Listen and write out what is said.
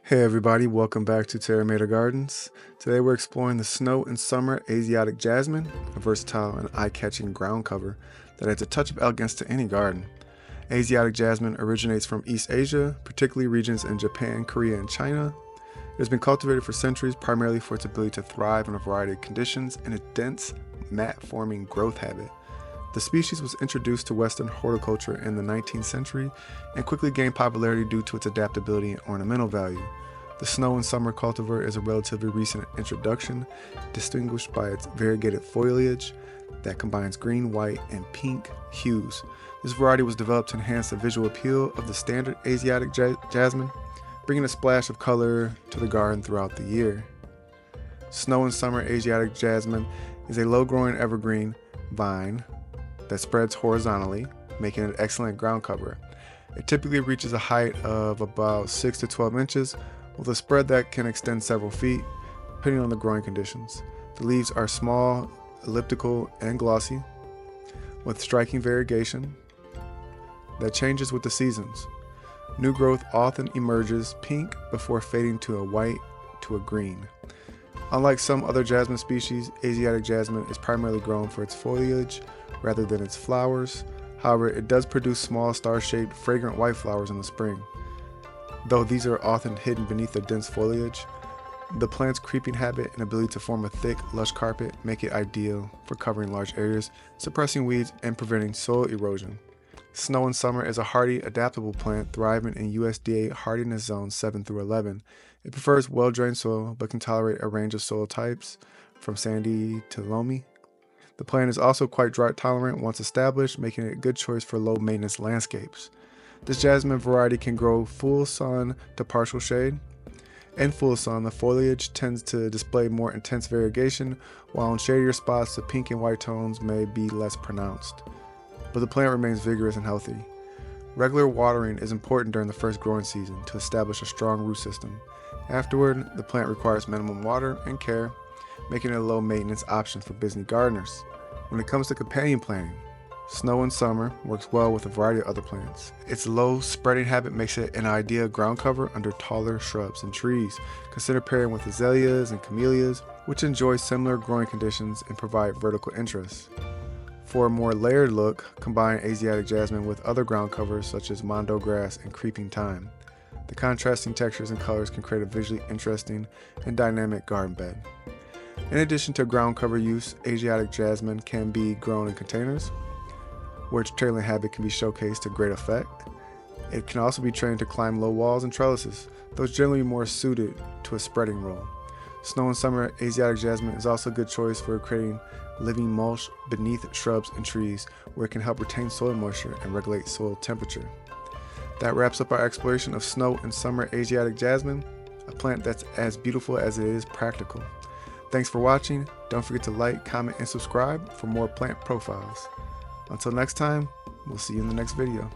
Hey everybody, welcome back to Terramata Gardens. Today we're exploring the Snow and Summer Asiatic Jasmine, a versatile and eye-catching ground cover that adds a touch of elegance to any garden. Asiatic jasmine originates from East Asia, particularly regions in Japan, Korea, and China. It has been cultivated for centuries primarily for its ability to thrive in a variety of conditions and a dense, mat-forming growth habit. The species was introduced to Western horticulture in the 19th century and quickly gained popularity due to its adaptability and ornamental value. The Snow and Summer cultivar is a relatively recent introduction, distinguished by its variegated foliage that combines green, white, and pink hues. This variety was developed to enhance the visual appeal of the standard Asiatic jasmine, bringing a splash of color to the garden throughout the year. Snow and Summer Asiatic jasmine is a low-growing evergreen vine that spreads horizontally, making it an excellent ground cover. It typically reaches a height of about 6 to 12 inches, with a spread that can extend several feet, depending on the growing conditions. The leaves are small, elliptical, and glossy, with striking variegation that changes with the seasons. New growth often emerges pink before fading to a white to a green. Unlike some other jasmine species, Asiatic jasmine is primarily grown for its foliage rather than its flowers. However, it does produce small star-shaped, fragrant white flowers in the spring. Though these are often hidden beneath their dense foliage, the plant's creeping habit and ability to form a thick, lush carpet make it ideal for covering large areas, suppressing weeds, and preventing soil erosion. Snow and Summer is a hardy, adaptable plant thriving in USDA hardiness zones 7 through 11. It prefers well-drained soil but can tolerate a range of soil types, from sandy to loamy. The plant is also quite drought tolerant once established, making it a good choice for low-maintenance landscapes. This jasmine variety can grow full sun to partial shade. In full sun, the foliage tends to display more intense variegation, while in shadier spots, the pink and white tones may be less pronounced. But the plant remains vigorous and healthy. Regular watering is important during the first growing season to establish a strong root system. Afterward, the plant requires minimum water and care, making it a low-maintenance option for busy gardeners. When it comes to companion planting, Snow and Summer works well with a variety of other plants. Its low spreading habit makes it an ideal ground cover under taller shrubs and trees. Consider pairing with azaleas and camellias, which enjoy similar growing conditions and provide vertical interest. For a more layered look, combine Asiatic jasmine with other ground covers such as mondo grass and creeping thyme. The contrasting textures and colors can create a visually interesting and dynamic garden bed. In addition to ground cover use, Asiatic jasmine can be grown in containers, where its trailing habit can be showcased to great effect. It can also be trained to climb low walls and trellises, though it's generally more suited to a spreading role. Snow and Summer Asiatic jasmine is also a good choice for creating living mulch beneath shrubs and trees, where it can help retain soil moisture and regulate soil temperature. That wraps up our exploration of Snow and Summer Asiatic jasmine, a plant that's as beautiful as it is practical. Thanks for watching. Don't forget to like, comment, and subscribe for more plant profiles. Until next time, we'll see you in the next video.